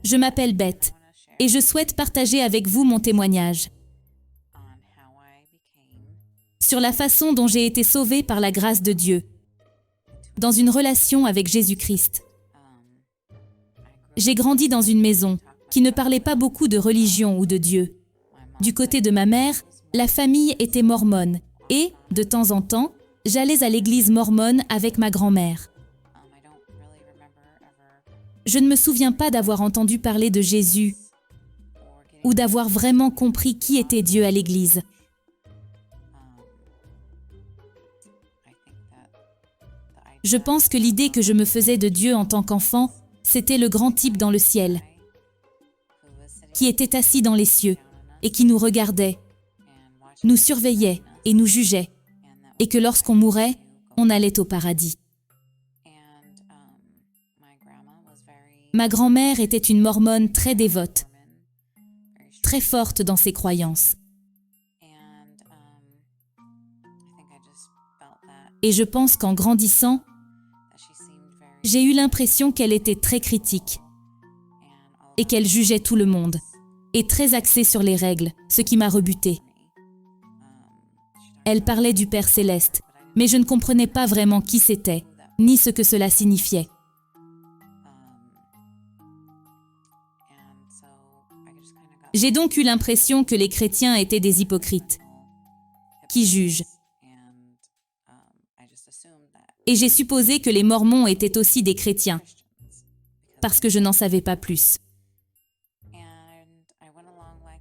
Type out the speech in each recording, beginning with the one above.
Je m'appelle Beth et je souhaite partager avec vous mon témoignage sur la façon dont j'ai été sauvée par la grâce de Dieu dans une relation avec Jésus-Christ. J'ai grandi dans une maison qui ne parlait pas beaucoup de religion ou de Dieu. Du côté de ma mère, la famille était mormone et, de temps en temps, j'allais à l'église mormone avec ma grand-mère. Je ne me souviens pas d'avoir entendu parler de Jésus ou d'avoir vraiment compris qui était Dieu à l'église. Je pense que l'idée que je me faisais de Dieu en tant qu'enfant, c'était le grand type dans le ciel, qui était assis dans les cieux et qui nous regardait, nous surveillait et nous jugeait, et que lorsqu'on mourait, on allait au paradis. Ma grand-mère était une mormone très dévote, très forte dans ses croyances. Et je pense qu'en grandissant, j'ai eu l'impression qu'elle était très critique et qu'elle jugeait tout le monde, et très axée sur les règles, ce qui m'a rebutée. Elle parlait du Père Céleste, mais je ne comprenais pas vraiment qui c'était, ni ce que cela signifiait. J'ai donc eu l'impression que les chrétiens étaient des hypocrites, qui jugent. Et j'ai supposé que les Mormons étaient aussi des chrétiens, parce que je n'en savais pas plus.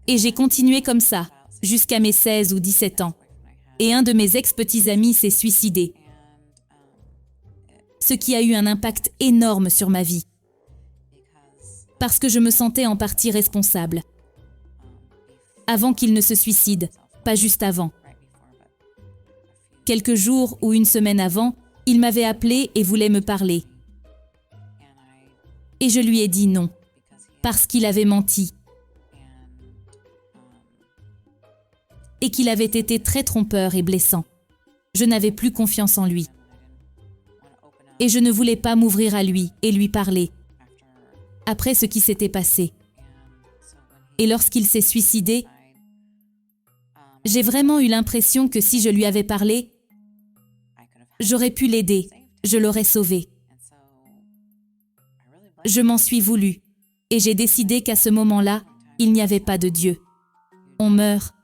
Et j'ai continué comme ça, jusqu'à mes 16 ou 17 ans. Et un de mes ex-petits amis s'est suicidé, ce qui a eu un impact énorme sur ma vie, parce que je me sentais en partie responsable. Avant qu'il ne se suicide, pas juste avant. Quelques jours ou une semaine avant, il m'avait appelé et voulait me parler. Et je lui ai dit non, parce qu'il avait menti. Et qu'il avait été très trompeur et blessant. Je n'avais plus confiance en lui. Et je ne voulais pas m'ouvrir à lui et lui parler, après ce qui s'était passé. Et lorsqu'il s'est suicidé, j'ai vraiment eu l'impression que si je lui avais parlé, j'aurais pu l'aider, je l'aurais sauvé. Je m'en suis voulu, et j'ai décidé qu'à ce moment-là, il n'y avait pas de Dieu. On meurt,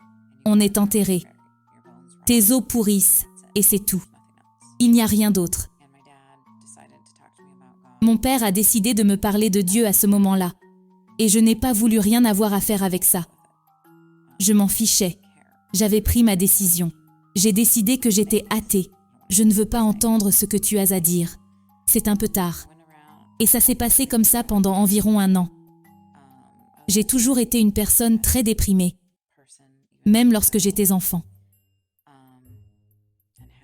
on est enterré. Tes os pourrissent, et c'est tout. Il n'y a rien d'autre. Mon père a décidé de me parler de Dieu à ce moment-là, et je n'ai pas voulu rien avoir à faire avec ça. Je m'en fichais. J'avais pris ma décision. J'ai décidé que j'étais athée. Je ne veux pas entendre ce que tu as à dire. C'est un peu tard. Et ça s'est passé comme ça pendant environ 1 an. J'ai toujours été une personne très déprimée, même lorsque j'étais enfant.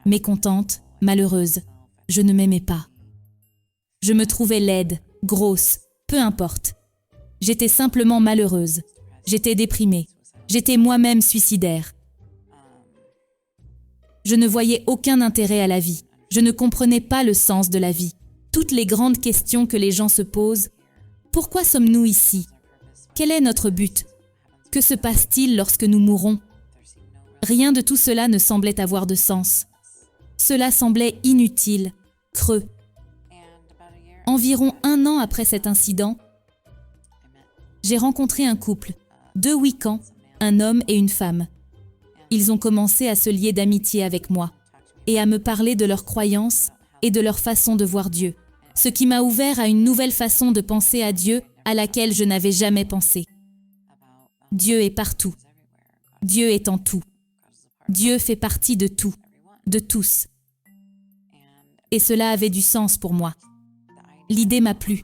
Mécontente, malheureuse, je ne m'aimais pas. Je me trouvais laide, grosse, peu importe. J'étais simplement malheureuse. J'étais déprimée. J'étais moi-même suicidaire. Je ne voyais aucun intérêt à la vie. Je ne comprenais pas le sens de la vie. Toutes les grandes questions que les gens se posent. Pourquoi sommes-nous ici? Quel est notre but? Que se passe-t-il lorsque nous mourrons? Rien de tout cela ne semblait avoir de sens. Cela semblait inutile, creux. Environ 1 an après cet incident, j'ai rencontré un couple, 2 Wiccans, un homme et une femme. Ils ont commencé à se lier d'amitié avec moi et à me parler de leurs croyances et de leur façon de voir Dieu, ce qui m'a ouvert à une nouvelle façon de penser à Dieu à laquelle je n'avais jamais pensé. Dieu est partout. Dieu est en tout. Dieu fait partie de tout, de tous. Et cela avait du sens pour moi. L'idée m'a plu.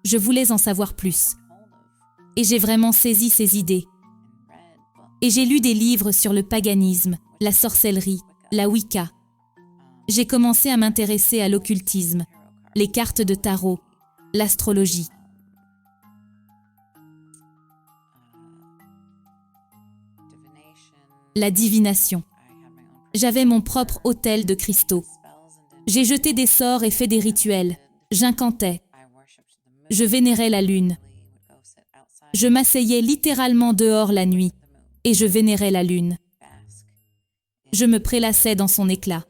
Je voulais en savoir plus. Et j'ai vraiment saisi ces idées. Et j'ai lu des livres sur le paganisme, la sorcellerie, la Wicca. J'ai commencé à m'intéresser à l'occultisme, les cartes de tarot, l'astrologie. La divination. J'avais mon propre autel de cristaux. J'ai jeté des sorts et fait des rituels. J'incantais. Je vénérais la lune. Je m'asseyais littéralement dehors la nuit et je vénérais la lune. Je me prélassais dans son éclat.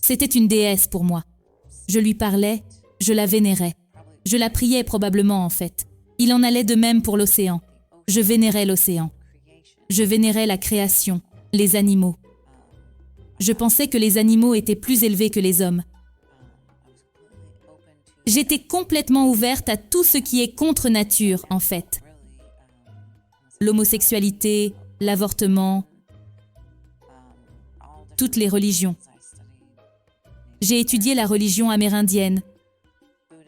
C'était une déesse pour moi. Je lui parlais, je la vénérais. Je la priais probablement en fait. Il en allait de même pour l'océan. Je vénérais l'océan. Je vénérais la création, les animaux. Je pensais que les animaux étaient plus élevés que les hommes. J'étais complètement ouverte à tout ce qui est contre nature, en fait. L'homosexualité, l'avortement, toutes les religions. J'ai étudié la religion amérindienne,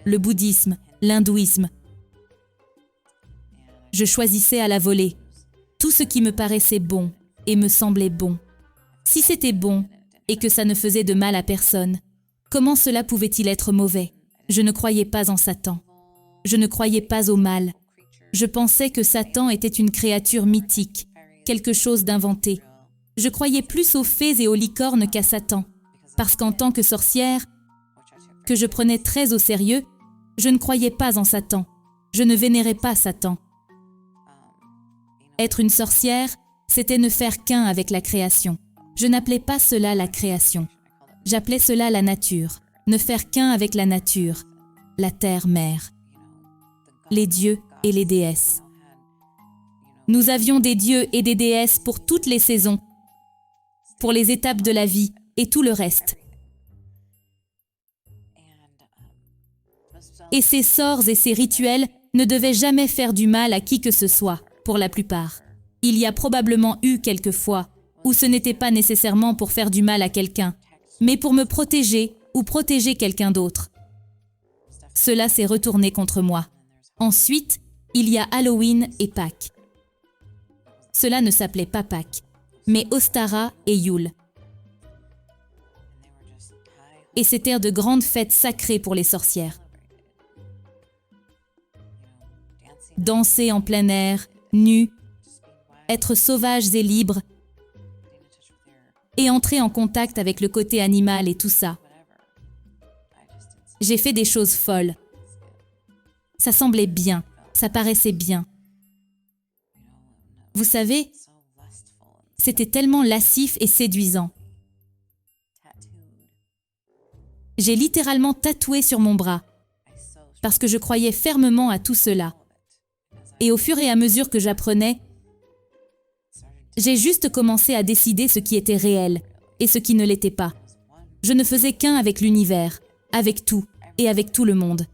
le bouddhisme, l'hindouisme. Je choisissais à la volée tout ce qui me paraissait bon et me semblait bon. Si c'était bon et que ça ne faisait de mal à personne, comment cela pouvait-il être mauvais? Je ne croyais pas en Satan. Je ne croyais pas au mal. Je pensais que Satan était une créature mythique, quelque chose d'inventé. Je croyais plus aux fées et aux licornes qu'à Satan, parce qu'en tant que sorcière, que je prenais très au sérieux, je ne croyais pas en Satan. Je ne vénérais pas Satan. Être une sorcière, c'était ne faire qu'un avec la création. Je n'appelais pas cela la création. J'appelais cela la nature. Ne faire qu'un avec la nature, la terre-mère, les dieux et les déesses. Nous avions des dieux et des déesses pour toutes les saisons, pour les étapes de la vie et tout le reste. Et ces sorts et ces rituels ne devaient jamais faire du mal à qui que ce soit, pour la plupart. Il y a probablement eu quelques fois où ce n'était pas nécessairement pour faire du mal à quelqu'un, mais pour me protéger ou protéger quelqu'un d'autre. Cela s'est retourné contre moi. Ensuite, il y a Halloween et Pâques. Cela ne s'appelait pas Pâques, mais Ostara et Yule. Et c'étaient de grandes fêtes sacrées pour les sorcières. Danser en plein air, nues, être sauvages et libres, et entrer en contact avec le côté animal et tout ça. J'ai fait des choses folles. Ça semblait bien, ça paraissait bien. Vous savez, c'était tellement lascif et séduisant. J'ai littéralement tatoué sur mon bras, parce que je croyais fermement à tout cela. Et au fur et à mesure que j'apprenais, j'ai juste commencé à décider ce qui était réel et ce qui ne l'était pas. Je ne faisais qu'un avec l'univers, avec tout et avec tout le monde.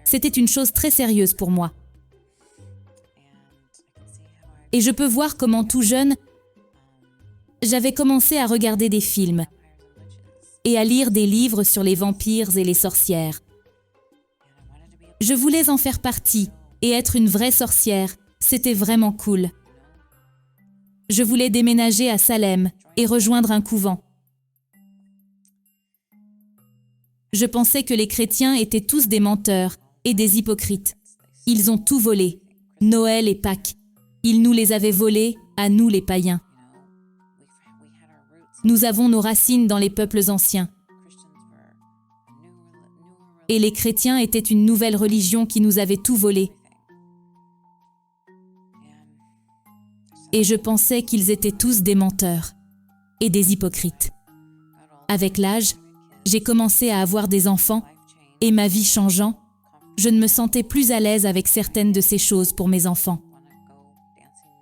C'était une chose très sérieuse pour moi. Et je peux voir comment tout jeune, j'avais commencé à regarder des films et à lire des livres sur les vampires et les sorcières. Je voulais en faire partie et être une vraie sorcière, c'était vraiment cool. Je voulais déménager à Salem et rejoindre un couvent. Je pensais que les chrétiens étaient tous des menteurs et des hypocrites. Ils ont tout volé, Noël et Pâques. Ils nous les avaient volés, à nous les païens. Nous avons nos racines dans les peuples anciens. Et les chrétiens étaient une nouvelle religion qui nous avait tout volé. Et je pensais qu'ils étaient tous des menteurs et des hypocrites. Avec l'âge, j'ai commencé à avoir des enfants et ma vie changeant, je ne me sentais plus à l'aise avec certaines de ces choses pour mes enfants.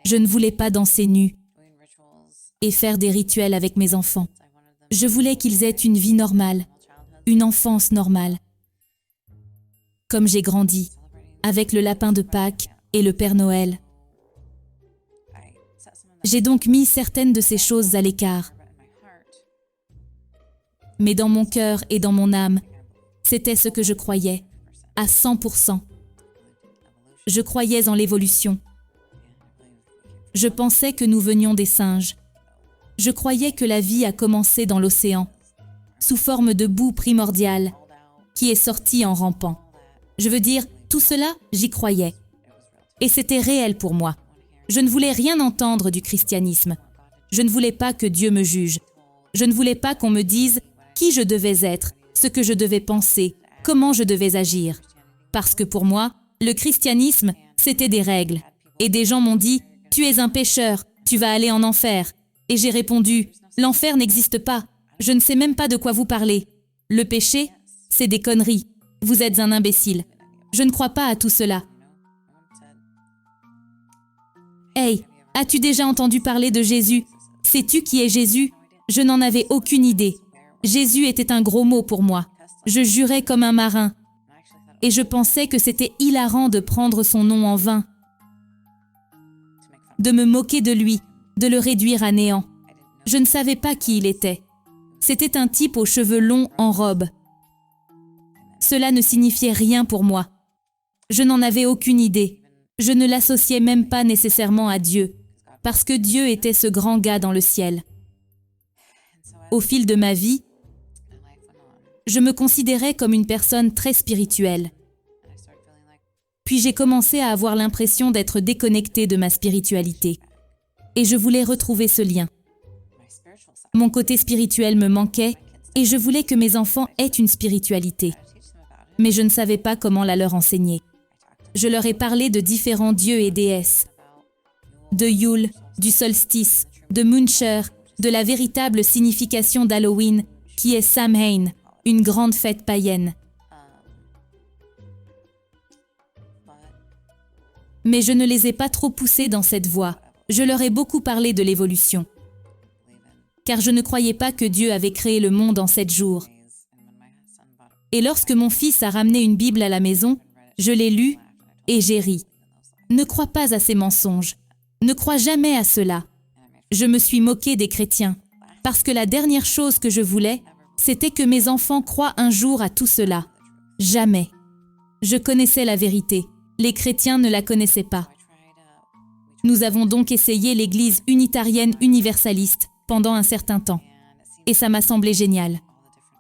Je ne voulais pas danser nue et faire des rituels avec mes enfants. Je voulais qu'ils aient une vie normale, une enfance normale. Comme j'ai grandi, avec le lapin de Pâques et le Père Noël. J'ai donc mis certaines de ces choses à l'écart. Mais dans mon cœur et dans mon âme, c'était ce que je croyais, à 100%. Je croyais en l'évolution. Je pensais que nous venions des singes. Je croyais que la vie a commencé dans l'océan, sous forme de boue primordiale, qui est sortie en rampant. Je veux dire, tout cela, j'y croyais. Et c'était réel pour moi. Je ne voulais rien entendre du christianisme. Je ne voulais pas que Dieu me juge. Je ne voulais pas qu'on me dise qui je devais être, ce que je devais penser, comment je devais agir. Parce que pour moi, le christianisme, c'était des règles. Et des gens m'ont dit, « Tu es un pécheur, tu vas aller en enfer. » Et j'ai répondu, « L'enfer n'existe pas. Je ne sais même pas de quoi vous parlez. Le péché, c'est des conneries. Vous êtes un imbécile. Je ne crois pas à tout cela. » Hey, as-tu déjà entendu parler de Jésus? Sais-tu qui est Jésus? Je n'en avais aucune idée. Jésus était un gros mot pour moi. Je jurais comme un marin. Et je pensais que c'était hilarant de prendre son nom en vain, de me moquer de lui, de le réduire à néant. Je ne savais pas qui il était. C'était un type aux cheveux longs en robe. Cela ne signifiait rien pour moi. Je n'en avais aucune idée. Je ne l'associais même pas nécessairement à Dieu, parce que Dieu était ce grand gars dans le ciel. Au fil de ma vie, je me considérais comme une personne très spirituelle. Puis j'ai commencé à avoir l'impression d'être déconnectée de ma spiritualité. Et je voulais retrouver ce lien. Mon côté spirituel me manquait et je voulais que mes enfants aient une spiritualité. Mais je ne savais pas comment la leur enseigner. Je leur ai parlé de différents dieux et déesses, de Yule, du solstice, de Muncher, de la véritable signification d'Halloween, qui est Samhain, une grande fête païenne. Mais je ne les ai pas trop poussés dans cette voie. Je leur ai beaucoup parlé de l'évolution. Car je ne croyais pas que Dieu avait créé le monde en 7 jours. Et lorsque mon fils a ramené une Bible à la maison, je l'ai lue et j'ai ri. Ne crois pas à ces mensonges. Ne crois jamais à cela. Je me suis moquée des chrétiens, parce que la dernière chose que je voulais, c'était que mes enfants croient un jour à tout cela. Jamais. Je connaissais la vérité. Les chrétiens ne la connaissaient pas. Nous avons donc essayé l'Église unitarienne universaliste pendant un certain temps. Et ça m'a semblé génial.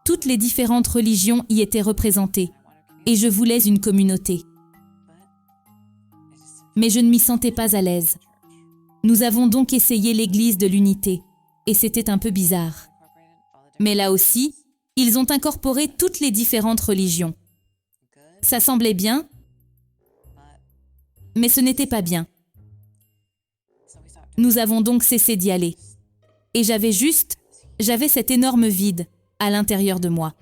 Toutes les différentes religions y étaient représentées. Et je voulais une communauté. Mais je ne m'y sentais pas à l'aise. Nous avons donc essayé l'Église de l'unité. Et c'était un peu bizarre. Mais là aussi, ils ont incorporé toutes les différentes religions. Ça semblait bien, mais ce n'était pas bien. Nous avons donc cessé d'y aller. Et j'avais cet énorme vide à l'intérieur de moi.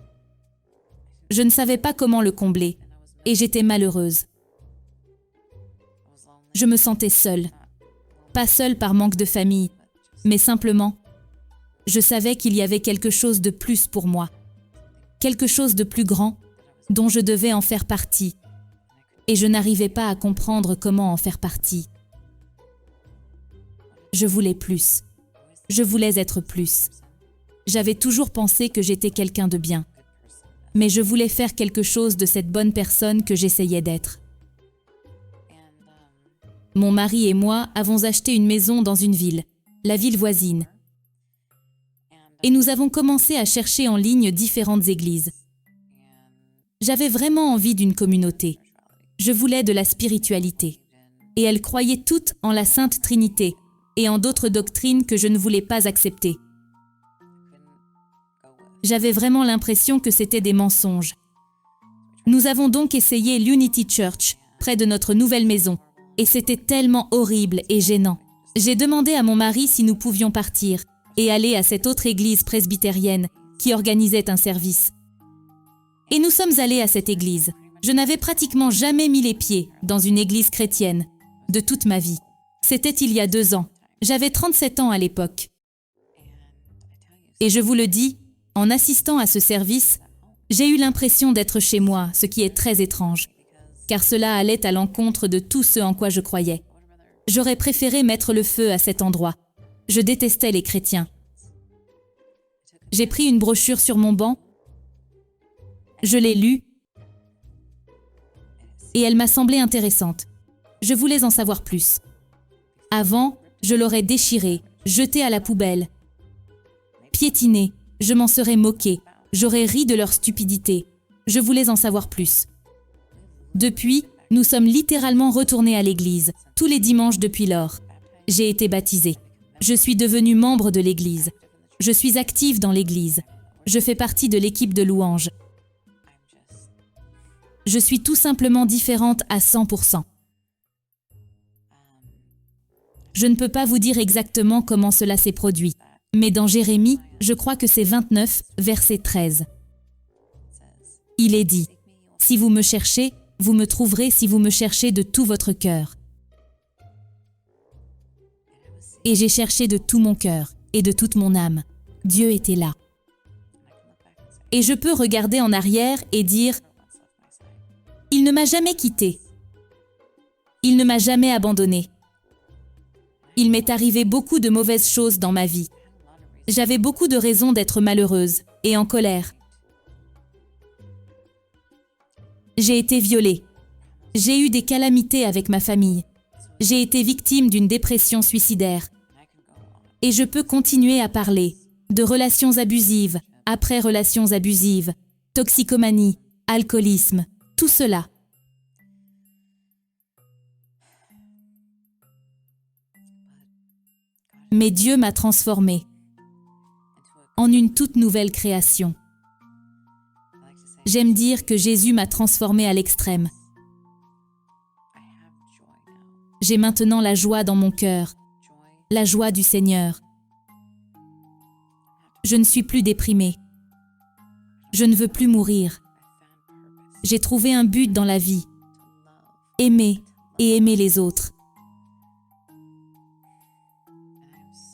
Je ne savais pas comment le combler, et j'étais malheureuse. Je me sentais seule. Pas seule par manque de famille, mais simplement, je savais qu'il y avait quelque chose de plus pour moi, quelque chose de plus grand, dont je devais en faire partie. Et je n'arrivais pas à comprendre comment en faire partie. Je voulais plus. Je voulais être plus. J'avais toujours pensé que j'étais quelqu'un de bien. Mais je voulais faire quelque chose de cette bonne personne que j'essayais d'être. Mon mari et moi avons acheté une maison dans une ville, la ville voisine. Et nous avons commencé à chercher en ligne différentes églises. J'avais vraiment envie d'une communauté. Je voulais de la spiritualité. Et elles croyaient toutes en la Sainte Trinité et en d'autres doctrines que je ne voulais pas accepter. J'avais vraiment l'impression que c'était des mensonges. Nous avons donc essayé l'Unity Church, près de notre nouvelle maison, et c'était tellement horrible et gênant. J'ai demandé à mon mari si nous pouvions partir et aller à cette autre église presbytérienne qui organisait un service. Et nous sommes allés à cette église. Je n'avais pratiquement jamais mis les pieds dans une église chrétienne de toute ma vie. C'était il y a 2 ans. J'avais 37 ans à l'époque. Et je vous le dis, en assistant à ce service, j'ai eu l'impression d'être chez moi, ce qui est très étrange, car cela allait à l'encontre de tout ce en quoi je croyais. J'aurais préféré mettre le feu à cet endroit. Je détestais les chrétiens. J'ai pris une brochure sur mon banc, je l'ai lue, et elle m'a semblé intéressante. Je voulais en savoir plus. Avant, je l'aurais déchirée, jetée à la poubelle. Piétinée, je m'en serais moquée, j'aurais ri de leur stupidité. Je voulais en savoir plus. Depuis, nous sommes littéralement retournés à l'église, tous les dimanches depuis lors. J'ai été baptisée. Je suis devenue membre de l'église. Je suis active dans l'église. Je fais partie de l'équipe de louanges. Je suis tout simplement différente à 100%. Je ne peux pas vous dire exactement comment cela s'est produit, mais dans Jérémie, je crois que c'est 29, verset 13. Il est dit, « Si vous me cherchez, vous me trouverez si vous me cherchez de tout votre cœur. » Et j'ai cherché de tout mon cœur et de toute mon âme. Dieu était là. Et je peux regarder en arrière et dire, « Il ne m'a jamais quitté. Il ne m'a jamais abandonné. Il m'est arrivé beaucoup de mauvaises choses dans ma vie. J'avais beaucoup de raisons d'être malheureuse et en colère. J'ai été violée. J'ai eu des calamités avec ma famille. J'ai été victime d'une dépression suicidaire. Et je peux continuer à parler de relations abusives, après relations abusives, toxicomanie, alcoolisme, tout cela. Mais Dieu m'a transformée en une toute nouvelle création. J'aime dire que Jésus m'a transformée à l'extrême. J'ai maintenant la joie dans mon cœur, la joie du Seigneur. Je ne suis plus déprimée. Je ne veux plus mourir. J'ai trouvé un but dans la vie. Aimer et aimer les autres.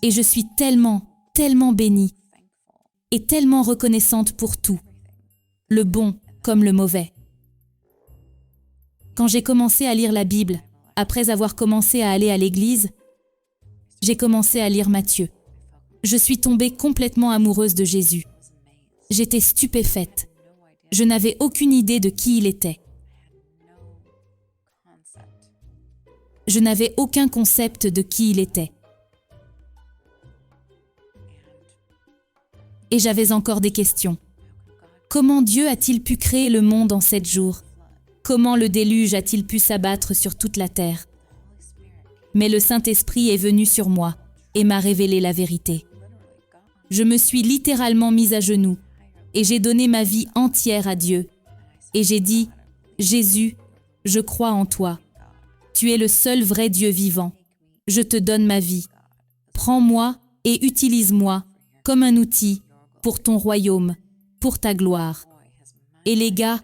Et je suis tellement, tellement bénie et tellement reconnaissante pour tout, le bon comme le mauvais. Quand j'ai commencé à lire la Bible, après avoir commencé à aller à l'église, j'ai commencé à lire Matthieu. Je suis tombée complètement amoureuse de Jésus. J'étais stupéfaite. Je n'avais aucune idée de qui il était. Je n'avais aucun concept de qui il était. Et j'avais encore des questions. Comment Dieu a-t-il pu créer le monde en 7 jours? Comment le déluge a-t-il pu s'abattre sur toute la terre? Mais le Saint-Esprit est venu sur moi et m'a révélé la vérité. Je me suis littéralement mise à genoux et j'ai donné ma vie entière à Dieu. Et j'ai dit, « Jésus, je crois en toi. Tu es le seul vrai Dieu vivant. Je te donne ma vie. Prends-moi et utilise-moi comme un outil pour ton royaume, pour ta gloire. » Et les gars,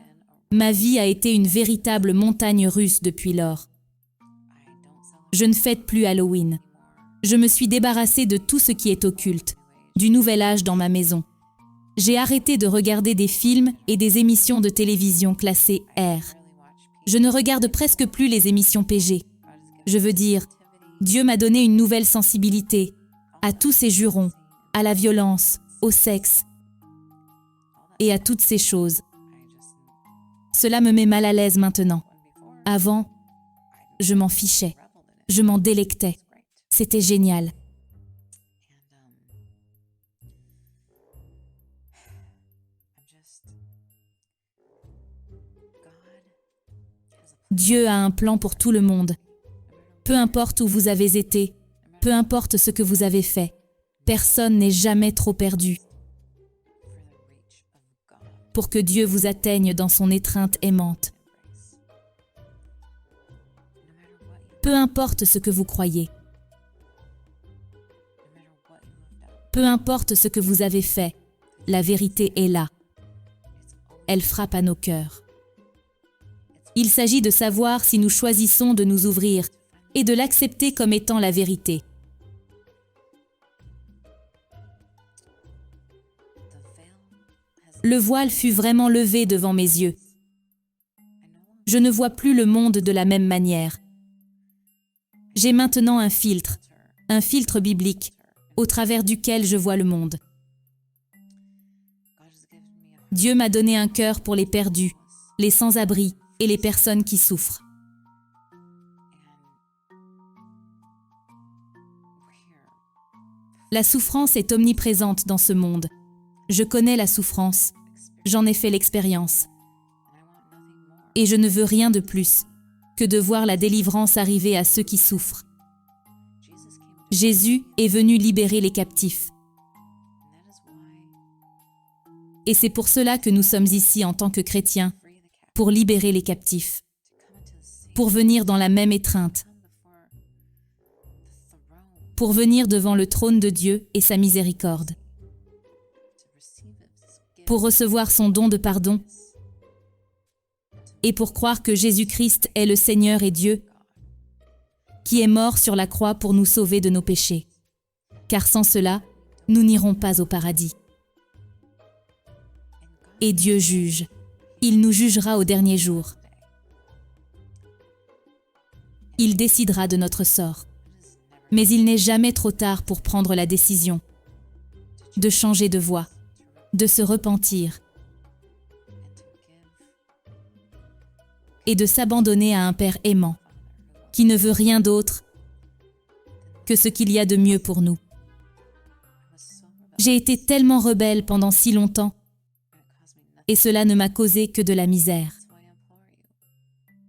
ma vie a été une véritable montagne russe depuis lors. Je ne fête plus Halloween. Je me suis débarrassée de tout ce qui est occulte, du nouvel âge dans ma maison. J'ai arrêté de regarder des films et des émissions de télévision classées R. Je ne regarde presque plus les émissions PG. Je veux dire, Dieu m'a donné une nouvelle sensibilité à tous ces jurons, à la violence, au sexe et à toutes ces choses. Cela me met mal à l'aise maintenant. Avant, je m'en fichais, je m'en délectais. C'était génial. Dieu a un plan pour tout le monde. Peu importe où vous avez été, peu importe ce que vous avez fait, personne n'est jamais trop perdu pour que Dieu vous atteigne dans son étreinte aimante. Peu importe ce que vous croyez, peu importe ce que vous avez fait, la vérité est là. Elle frappe à nos cœurs. Il s'agit de savoir si nous choisissons de nous ouvrir et de l'accepter comme étant la vérité. Le voile fut vraiment levé devant mes yeux. Je ne vois plus le monde de la même manière. J'ai maintenant un filtre biblique, au travers duquel je vois le monde. Dieu m'a donné un cœur pour les perdus, les sans-abri et les personnes qui souffrent. La souffrance est omniprésente dans ce monde. Je connais la souffrance, j'en ai fait l'expérience. Et je ne veux rien de plus que de voir la délivrance arriver à ceux qui souffrent. Jésus est venu libérer les captifs. Et c'est pour cela que nous sommes ici en tant que chrétiens, pour libérer les captifs, pour venir dans la même étreinte, pour venir devant le trône de Dieu et sa miséricorde, pour recevoir son don de pardon et pour croire que Jésus-Christ est le Seigneur et Dieu, qui est mort sur la croix pour nous sauver de nos péchés. Car sans cela, nous n'irons pas au paradis. Et Dieu juge. Il nous jugera au dernier jour. Il décidera de notre sort. Mais il n'est jamais trop tard pour prendre la décision de changer de voie, de se repentir et de s'abandonner à un Père aimant qui ne veut rien d'autre que ce qu'il y a de mieux pour nous. J'ai été tellement rebelle pendant si longtemps et cela ne m'a causé que de la misère.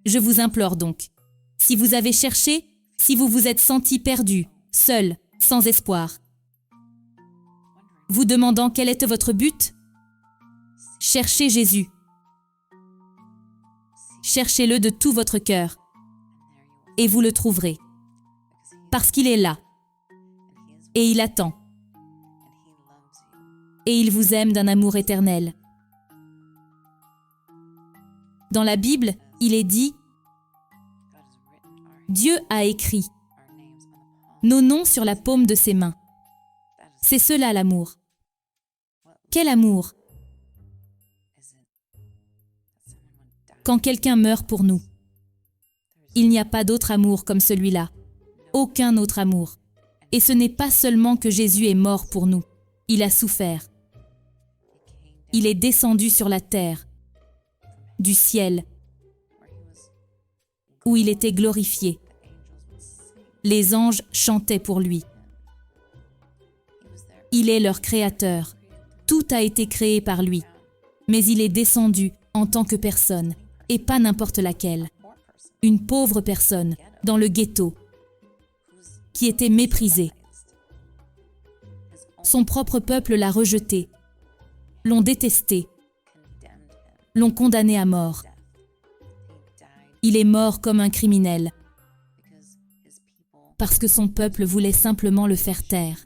Je vous implore donc, si vous avez cherché, si vous vous êtes senti perdu, seul, sans espoir, vous demandant quel est votre but, cherchez Jésus. Cherchez-le de tout votre cœur et vous le trouverez, parce qu'il est là et il attend et il vous aime d'un amour éternel. Dans la Bible, il est dit « Dieu a écrit nos noms sur la paume de ses mains ». C'est cela l'amour. Quel amour! Quand quelqu'un meurt pour nous, il n'y a pas d'autre amour comme celui-là, aucun autre amour. Et ce n'est pas seulement que Jésus est mort pour nous, il a souffert. Il est descendu sur la terre, du ciel, où il était glorifié. Les anges chantaient pour lui. Il est leur créateur. Tout a été créé par lui. Mais il est descendu en tant que personne, et pas n'importe laquelle. Une pauvre personne, dans le ghetto, qui était méprisée. Son propre peuple l'a rejeté, l'ont détesté, l'ont condamné à mort. Il est mort comme un criminel, parce que son peuple voulait simplement le faire taire.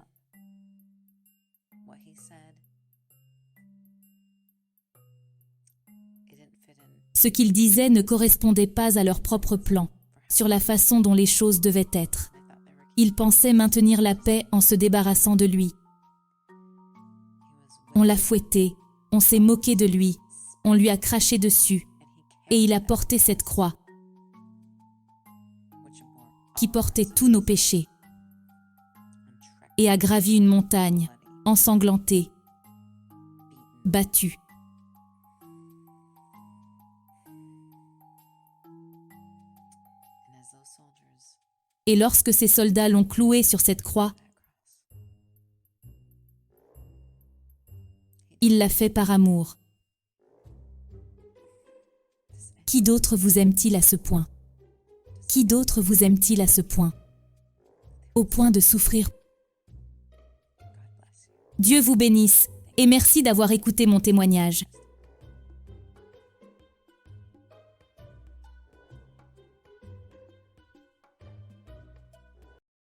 Ce qu'il disait ne correspondait pas à leur propre plan, sur la façon dont les choses devaient être. Ils pensaient maintenir la paix en se débarrassant de lui. On l'a fouetté, on s'est moqué de lui, on lui a craché dessus, et il a porté cette croix qui portait tous nos péchés, et a gravi une montagne, ensanglanté, battu. Et lorsque ces soldats l'ont cloué sur cette croix, il l'a fait par amour. Qui d'autre vous aime-t-il à ce point? Qui d'autre vous aime-t-il à ce point? Au point de souffrir. Dieu vous bénisse et merci d'avoir écouté mon témoignage.